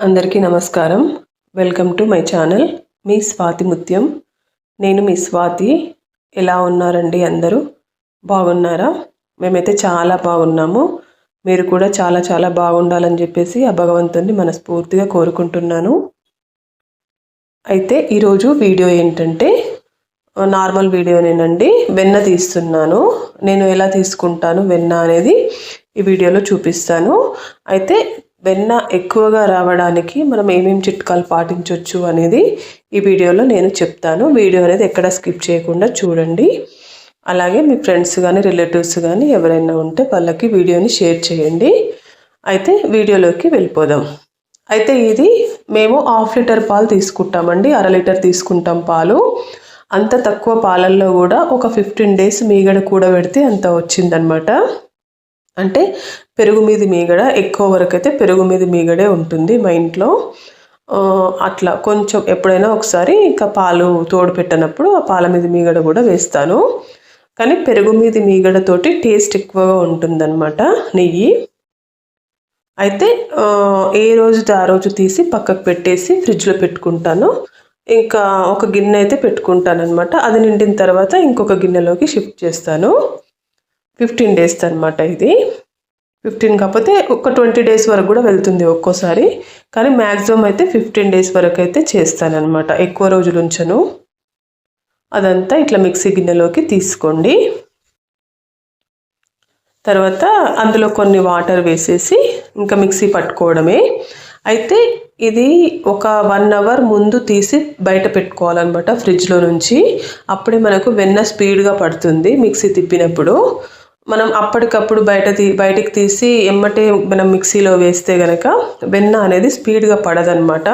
అందరికీ నమస్కారం. Welcome to my channel మీ స్వాతి ముత్యం. నేను మీ స్వాతి. ఎలా ఉన్నారండి అందరూ? బాగున్నారా? మేమైతే చాలా బాగున్నాము. మీరు కూడా చాలా చాలా బాగుండాలని చెప్పేసి ఆ భగవంతుని మనస్ఫూర్తిగా కోరుకుంటున్నాను. అయితే ఈరోజు వీడియో ఏంటంటే నార్మల్ వీడియోనేనండి. వెన్న తీస్తున్నాను. నేను ఎలా తీసుకుంటాను వెన్న అనేది ఈ వీడియోలో చూపిస్తాను. అయితే వెన్న ఎక్కువగా రావడానికి మనం ఏమేమి చిట్కాలు పాటించవచ్చు అనేది ఈ వీడియోలో నేను చెప్తాను. వీడియో అనేది ఎక్కడ స్కిప్ చేయకుండా చూడండి. అలాగే మీ ఫ్రెండ్స్ కానీ రిలేటివ్స్ కానీ ఎవరైనా ఉంటే వాళ్ళకి వీడియోని షేర్ చేయండి. అయితే వీడియోలోకి వెళ్ళిపోదాం. అయితే ఇది మేము 1/2 లీటర్ పాలు తీసుకుంటామండి. 1/2 లీటర్ తీసుకుంటాం పాలు. అంత తక్కువ పాలల్లో కూడా ఒక 15 డేస్ మీగడ కూడబెడితే అంత వచ్చిందనమాట. అంటే పెరుగు మీది మీగడ ఎక్కువ వరకు అయితే పెరుగు మీది మీగడే ఉంటుంది మా ఇంట్లో. అట్లా కొంచెం ఎప్పుడైనా ఒకసారి ఇంకా పాలు తోడు పెట్టినప్పుడు ఆ పాల మీద మీగడ కూడా వేస్తాను. కానీ పెరుగు మీది మీగడతోటి టేస్ట్ ఎక్కువగా ఉంటుందన్నమాట నెయ్యి. అయితే ఏ రోజుది ఆ రోజు తీసి పక్కకు పెట్టేసి ఫ్రిడ్జ్లో పెట్టుకుంటాను. ఇంకా ఒక గిన్నె అయితే పెట్టుకుంటాను అనమాట. అది నిండిన తర్వాత ఇంకొక గిన్నెలోకి షిఫ్ట్ చేస్తాను. 15 డేస్ అనమాట ఇది. 15 కాకపోతే ఒక 20 డేస్ వరకు కూడా వెళ్తుంది ఒక్కోసారి. కానీ మ్యాక్సిమం అయితే 15 డేస్ వరకు అయితే చేస్తానన్నమాట. ఎక్కువ రోజులు ఉంచను. అదంతా ఇట్లా మిక్సీ గిన్నెలోకి తీసుకోండి. తర్వాత అందులో కొన్ని వాటర్ వేసేసి ఇంకా మిక్సీ పట్టుకోవడమే. అయితే ఇది ఒక 1 అవర్ ముందు తీసి బయట పెట్టుకోవాలన్నమాట ఫ్రిడ్జ్లో నుంచి. అప్పుడే మనకు వెన్న స్పీడ్గా పడుతుంది మిక్సీ తిప్పినప్పుడు. మనం అప్పటికప్పుడు బయటికి తీసి ఎమ్మటే మనం మిక్సీలో వేస్తే కనుక వెన్న అనేది స్పీడ్గా పడదనమాట.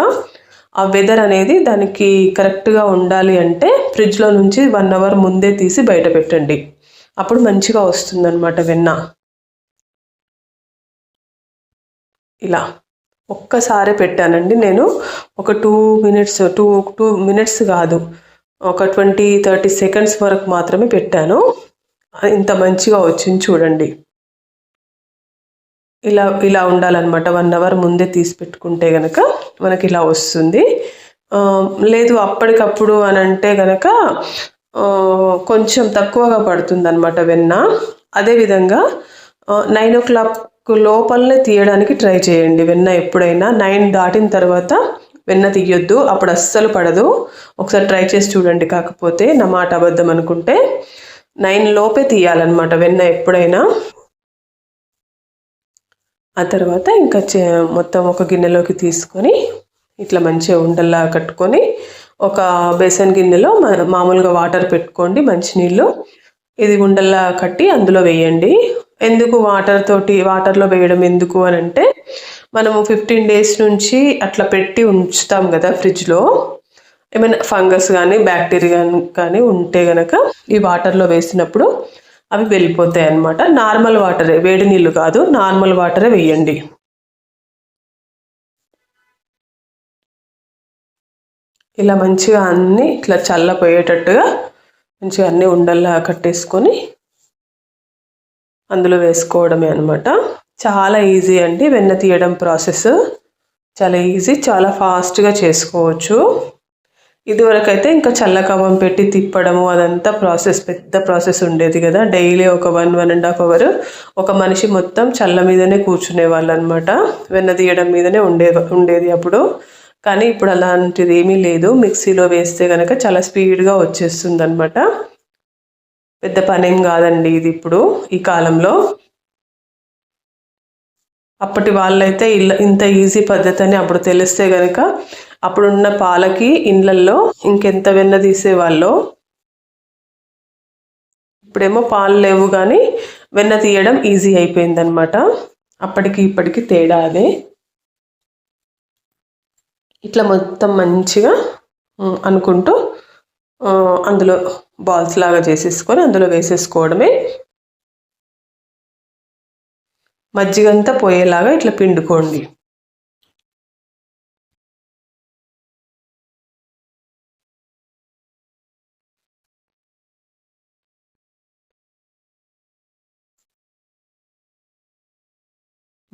ఆ వెదర్ అనేది దానికి కరెక్ట్గా ఉండాలి అంటే ఫ్రిడ్జ్లో నుంచి 1 అవర్ ముందే తీసి బయట పెట్టండి. అప్పుడు మంచిగా వస్తుందన్నమాట వెన్న. ఇలా ఒక్కసారి పెట్టానండి నేను. ఒక 2 మినిట్స్ 2 మినిట్స్ కాదు, ఒక 20-30 సెకండ్స్ వరకు మాత్రమే పెట్టాను. ఇంత మంచిగా వచ్చింది చూడండి. ఇలా ఉండాలన్నమాట. 1 అవర్ ముందే తీసి పెట్టుకుంటే కనుక మనకి ఇలా వస్తుంది. లేదు అప్పటికప్పుడు అని అంటే కనుక కొంచెం తక్కువగా పడుతుంది అనమాట వెన్న. అదేవిధంగా 9 o'clock లోపలనే తీయడానికి ట్రై చేయండి వెన్న. ఎప్పుడైనా 9 దాటిన తర్వాత వెన్న తీయొద్దు, అప్పుడు అస్సలు పడదు. ఒకసారి ట్రై చేసి చూడండి. కాకపోతే నా మాట అబద్ధం అనుకుంటే 9 లోపే తీయాలన్నమాట వెన్న ఎప్పుడైనా. ఆ తర్వాత ఇంకా మొత్తం ఒక గిన్నెలోకి తీసుకొని ఇట్లా మంచిగా ఉండల్లా కట్టుకొని ఒక బేసన్ గిన్నెలో మామూలుగా వాటర్ పెట్టుకోండి, మంచినీళ్ళు. ఇది ఉండల్లా కట్టి అందులో వేయండి. ఎందుకు వాటర్లో వేయడం ఎందుకు అని అంటే మనము 15 డేస్ నుంచి అట్లా పెట్టి ఉంచుతాం కదా ఫ్రిడ్జ్లో. ఏమైనా ఫంగస్ కానీ బ్యాక్టీరియా కానీ ఉంటే కనుక ఈ వాటర్లో వేసినప్పుడు అవి వెళ్ళిపోతాయి అన్నమాట. నార్మల్ వాటరే, వేడి నీళ్ళు కాదు, నార్మల్ వాటరే వేయండి. ఇలా మంచిగా అన్నీ ఇట్లా చల్లపోయేటట్టుగా మంచిగా అన్నీ ఉండల్లా కట్టేసుకొని అందులో వేసుకోవడమే అనమాట. చాలా ఈజీ అండి వెన్న తీయడం ప్రాసెస్. చాలా ఈజీ, చాలా ఫాస్ట్గా చేసుకోవచ్చు. ఇదివరకు అయితే ఇంకా చల్లకవ్వం పెట్టి తిప్పడము అదంతా పెద్ద ప్రాసెస్ ఉండేది కదా. డైలీ ఒక 1-1.5 అవర్ ఒక మనిషి మొత్తం చల్ల మీదనే కూర్చునే వాళ్ళు అనమాట. వెన్న తీయడం మీదనే ఉండేది అప్పుడు. కానీ ఇప్పుడు అలాంటిది ఏమీ లేదు. మిక్సీలో వేస్తే కనుక చాలా స్పీడ్గా వచ్చేస్తుంది అనమాట. పెద్ద పనేం కాదండి ఇది ఇప్పుడు ఈ కాలంలో. అప్పటి వాళ్ళైతే ఇంత ఈజీ పద్ధతి అని అప్పుడు తెలిస్తే కనుక అప్పుడున్న పాలకి ఇండ్లల్లో ఇంకెంత వెన్న తీసేవాళ్ళో. ఇప్పుడేమో పాలు లేవు కానీ వెన్న తీయడం ఈజీ అయిపోయిందనమాట. అప్పటికి ఇప్పటికి తేడా అదే. ఇట్లా మొత్తం మంచిగా అనుకుంటూ అందులో బాల్స్ లాగా చేసేసుకొని అందులో వేసేసుకోవడమే. మజ్జిగంతా పోయేలాగా ఇట్లా పిండుకోండి.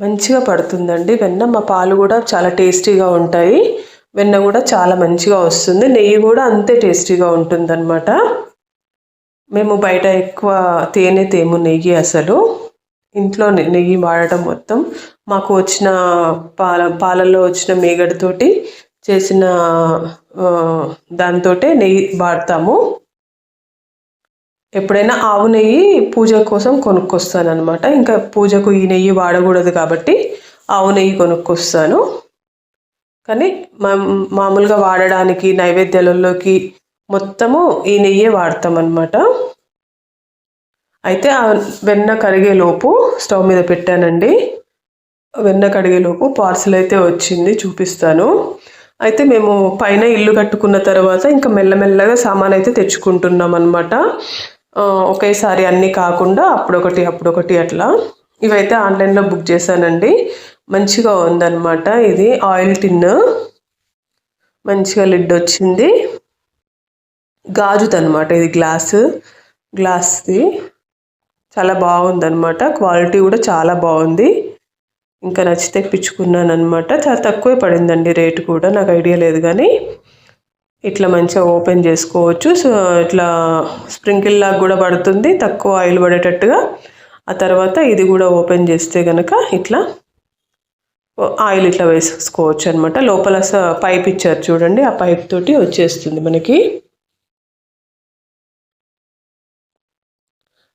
మంచిగా పడుతుందండి వెన్న. మా పాలు కూడా చాలా టేస్టీగా ఉంటాయి, వెన్న కూడా చాలా మంచిగా వస్తుంది, నెయ్యి కూడా అంతే టేస్టీగా ఉంటుందన్నమాట. మేము బయట ఎక్కువ తేనె తేము, నెయ్యి అసలు ఇంట్లో నెయ్యి వాడటం మొత్తం మాకు వచ్చిన పాలల్లో వచ్చిన మేగడతోటి చేసిన దాంతో నెయ్యి వాడతాము. ఎప్పుడైనా ఆవు నెయ్యి పూజ కోసం కొనుక్కొస్తానమాట. ఇంకా పూజకు ఈ నెయ్యి వాడకూడదు కాబట్టి ఆవు నెయ్యి కొనుక్కొస్తాను. కానీ మామూలుగా వాడడానికి నైవేద్యాలలోకి మొత్తము ఈ నెయ్యే వాడతామన్నమాట. అయితే ఆ వెన్న కరిగేలోపు స్టవ్ మీద పెట్టానండి. వెన్న కడిగేలోపు పార్సిల్ అయితే వచ్చింది, చూపిస్తాను. అయితే మేము పైన ఇల్లు కట్టుకున్న తర్వాత ఇంకా మెల్లమెల్లగా సామాన్ అయితే తెచ్చుకుంటున్నాం అనమాట. ఒకేసారి అన్నీ కాకుండా అప్పుడొకటి అట్లా. ఇవైతే ఆన్లైన్లో బుక్ చేశానండి. మంచిగా ఉందన్నమాట. ఇది ఆయిల్ టిన్, మంచిగా లిడ్ వచ్చింది, గాజుదన్నమాట. ఇది గ్లాస్ది చాలా బాగుందన్నమాట. క్వాలిటీ కూడా చాలా బాగుంది. ఇంకా నచ్చి తెప్పించుకున్నాను అనమాట. చాలా తక్కువే పడిందండి రేటు కూడా, నాకు ఐడియా లేదు కానీ ఇట్లా మంచిగా ఓపెన్ చేసుకోవచ్చు. సో ఇట్లా స్ప్రింకిల్ లాగా కూడా పడుతుంది, తక్కువ ఆయిల్ పడేటట్టుగా. ఆ తర్వాత ఇది కూడా ఓపెన్ చేస్తే కనుక ఇట్లా ఆయిల్ ఇట్లా వేసుకోవచ్చు అనమాట. లోపల పైప్ ఇచ్చారు చూడండి, ఆ పైప్ తోటి వచ్చేస్తుంది మనకి.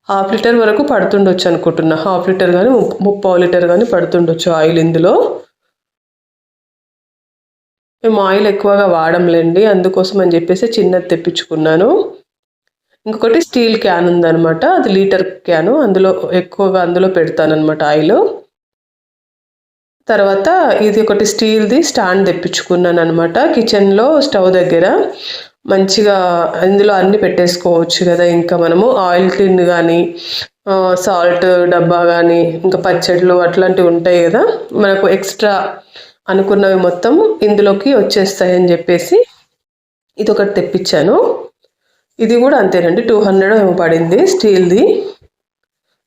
1/2 లీటర్ వరకు పడుతుండొచ్చు అనుకుంటున్నా. 1/2 లీటర్ కానీ 3/4 లీటర్ కానీ పడుతుండొచ్చు ఆయిల్ ఇందులో. మేము ఆయిల్ ఎక్కువగా వాడంలేండి, అందుకోసం అని చెప్పేసి చిన్నది తెప్పించుకున్నాను. ఇంకొకటి స్టీల్ క్యాన్ ఉందన్నమాట, అది లీటర్ క్యాను. అందులో పెడతానమాట ఆయిల్. తర్వాత ఇది ఒకటి స్టీల్ది స్టాండ్ తెప్పించుకున్నాను అనమాట. కిచెన్లో స్టవ్ దగ్గర మంచిగా ఇందులో అన్నీ పెట్టేసుకోవచ్చు కదా. ఇంకా మనము ఆయిల్ టిన్ కానీ, సాల్ట్ డబ్బా కానీ, ఇంకా పచ్చళ్ళు అట్లాంటివి ఉంటాయి కదా, మనకు ఎక్స్ట్రా అనుకున్నవి మొత్తం ఇందులోకి వచ్చేస్తాయని చెప్పేసి ఇది ఒకటి తెప్పించాను. ఇది కూడా అంతేనండి, 200 ఏమో పడింది, స్టీల్ది.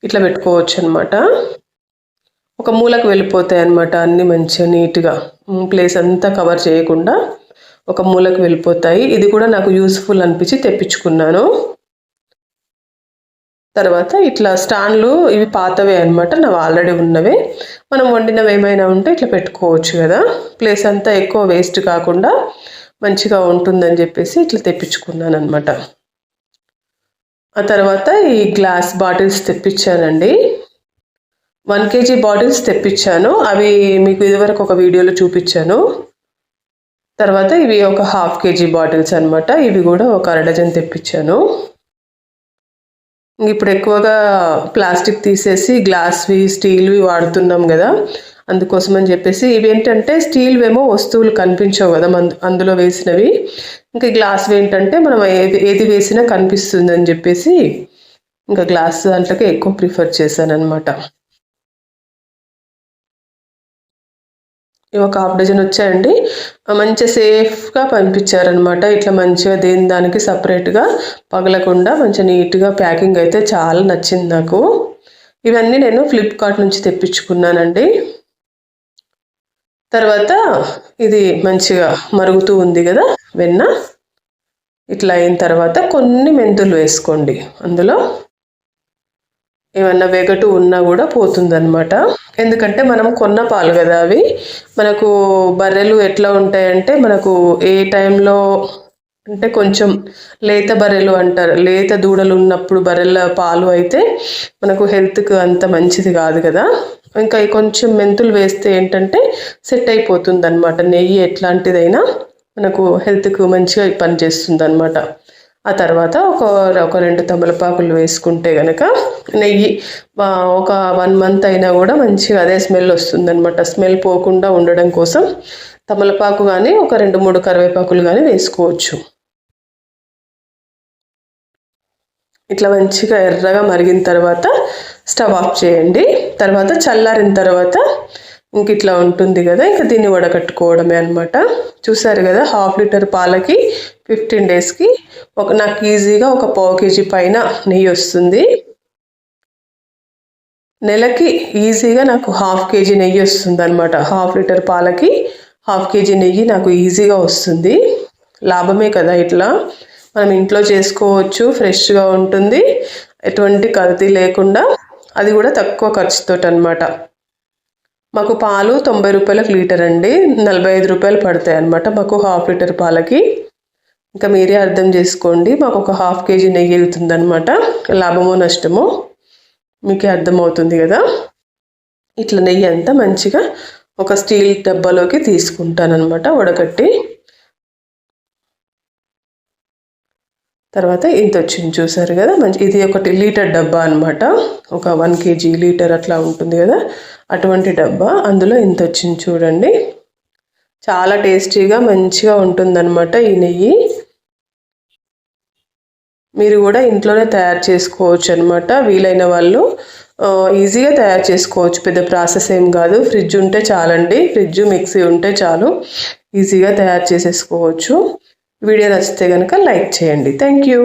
ఇట్లా పెట్టుకోవచ్చు అనమాట. ఒక మూలకు వెళ్ళిపోతాయి అన్నమాట అన్నీ మంచిగా నీట్గా, ప్లేస్ అంతా కవర్ చేయకుండా ఒక మూలకు వెళ్ళిపోతాయి. ఇది కూడా నాకు యూస్ఫుల్ అనిపించి తెప్పించుకున్నాను. తర్వాత ఇట్లా స్టాండ్లు, ఇవి పాతవే అనమాట, నావి ఆల్రెడీ ఉన్నవే. మనం వండినవి ఏమైనా ఉంటే ఇట్లా పెట్టుకోవచ్చు కదా, ప్లేస్ అంతా ఎక్కువ వేస్ట్ కాకుండా మంచిగా ఉంటుందని చెప్పేసి ఇట్లా తెప్పించుకున్నాను అనమాట. ఆ తర్వాత ఈ గ్లాస్ బాటిల్స్ తెప్పించానండి. 1 kg బాటిల్స్ తెప్పించాను. అవి మీకు ఇదివరకు ఒక వీడియోలో చూపించాను. తర్వాత ఇవి ఒక 1/2 kg బాటిల్స్ అనమాట. ఇవి కూడా ఒక 1/2 డజన్ తెప్పించాను. ఇప్పుడు ఎక్కువగా ప్లాస్టిక్ తీసేసి గ్లాస్వి, స్టీల్వి వాడుతున్నాం కదా, అందుకోసం అని చెప్పేసి ఇవి ఏంటంటే స్టీల్వేమో వస్తువులు కనిపించవు కదా అందులో వేసినవి. ఇంకా గ్లాస్వి ఏంటంటే మనం ఏది వేసినా కనిపిస్తుంది అని చెప్పేసి ఇంకా గ్లాస్ దాంట్లోకి ఎక్కువ ప్రిఫర్ చేశాను అనమాట. ఇవి ఒక 1/2 డజన్ వచ్చాయండి. మంచిగా సేఫ్గా పంపించారనమాట. ఇట్లా మంచిగా దేని దానికి సపరేట్గా పగలకుండా మంచిగా నీట్గా ప్యాకింగ్ అయితే చాలా నచ్చింది నాకు. ఇవన్నీ నేను ఫ్లిప్కార్ట్ నుంచి తెప్పించుకున్నానండి. తర్వాత ఇది మంచిగా మరుగుతూ ఉంది కదా వెన్న. ఇట్లా అయిన తర్వాత కొన్ని మెంతులు వేసుకోండి. అందులో ఏమన్నా వెగటు ఉన్నా కూడా పోతుందన్నమాట. ఎందుకంటే మనం కొన్న పాలు కదా అవి. మనకు బర్రెలు ఎట్లా ఉంటాయంటే మనకు ఏ టైంలో అంటే కొంచెం లేత బర్రెలు అంటారు, లేత దూడలు ఉన్నప్పుడు బర్రెల పాలు అయితే మనకు హెల్త్కి అంత మంచిది కాదు కదా. ఇంకా కొంచెం మెంతులు వేస్తే ఏంటంటే సెట్ అయిపోతుంది అనమాట. నెయ్యి ఎట్లాంటిదైనా మనకు హెల్త్కు మంచిగా పనిచేస్తుంది అనమాట. ఆ తర్వాత ఒక 2 తమలపాకులు వేసుకుంటే కనుక నెయ్యి ఒక 1 month అయినా కూడా మంచిగా అదే స్మెల్ వస్తుందన్నమాట. స్మెల్ పోకుండా ఉండడం కోసం తమలపాకు కానీ ఒక 2-3 కరివేపాకులు కానీ వేసుకోవచ్చు. ఇట్లా మంచిగా ఎర్రగా మరిగిన తర్వాత స్టవ్ ఆఫ్ చేయండి. తర్వాత చల్లారిన తర్వాత ఇంక ఇట్లా ఉంటుంది కదా, ఇంకా దీన్ని వడకట్టుకోవడమే అనమాట. చూసారు కదా, 1/2 లీటర్ పాలకి 15 daysకి నాకు ఈజీగా ఒక 1/4 kg పైన నెయ్యి వస్తుంది. నెలకి ఈజీగా నాకు 1/2 కేజీ నెయ్యి వస్తుంది అనమాట. 1/2 లీటర్ పాలకి 1/2 కేజీ నెయ్యి నాకు ఈజీగా వస్తుంది. లాభమే కదా, ఇట్లా మనం ఇంట్లో చేసుకోవచ్చు, ఫ్రెష్గా ఉంటుంది, ఎటువంటి కల్తీ లేకుండా, అది కూడా తక్కువ ఖర్చుతో అనమాట. మాకు పాలు 90 రూపాయలకు లీటర్ అండి, 45 రూపాయలు పడతాయి అనమాట మాకు 1/2 లీటర్ పాలకి. ఇంకా మీరే అర్థం చేసుకోండి, మాకు ఒక 1/2 కేజీ నెయ్యి వెళ్తుంది అనమాట. లాభమో నష్టమో మీకే అర్థమవుతుంది కదా. ఇట్లా నెయ్యి అంతా మంచిగా ఒక స్టీల్ డబ్బాలోకి తీసుకుంటానమాట వడకట్టి. తర్వాత ఇంత వచ్చింది చూసారు కదా, మంచి ఇది 1 లీటర్ డబ్బా అనమాట. ఒక 1 కేజీ లీటర్ అట్లా ఉంటుంది కదా, అటువంటి డబ్బా. అందులో ఇంత వచ్చింది చూడండి. చాలా టేస్టీగా మంచిగా ఉంటుందన్నమాట ఈ నెయ్యి. మీరు కూడా ఇంట్లోనే తయారు చేసుకోవచ్చు అనమాట. వీలైన వాళ్ళు ఈజీగా తయారు చేసుకోవచ్చు, పెద్ద ప్రాసెస్ ఏం కాదు. ఫ్రిడ్జ్ ఉంటే చాలండి, ఫ్రిడ్జ్ మిక్సీ ఉంటే చాలు, ఈజీగా తయారు చేసేసుకోవచ్చు. వీడియో నచ్చితే కనుక లైక్ చేయండి. Thank you.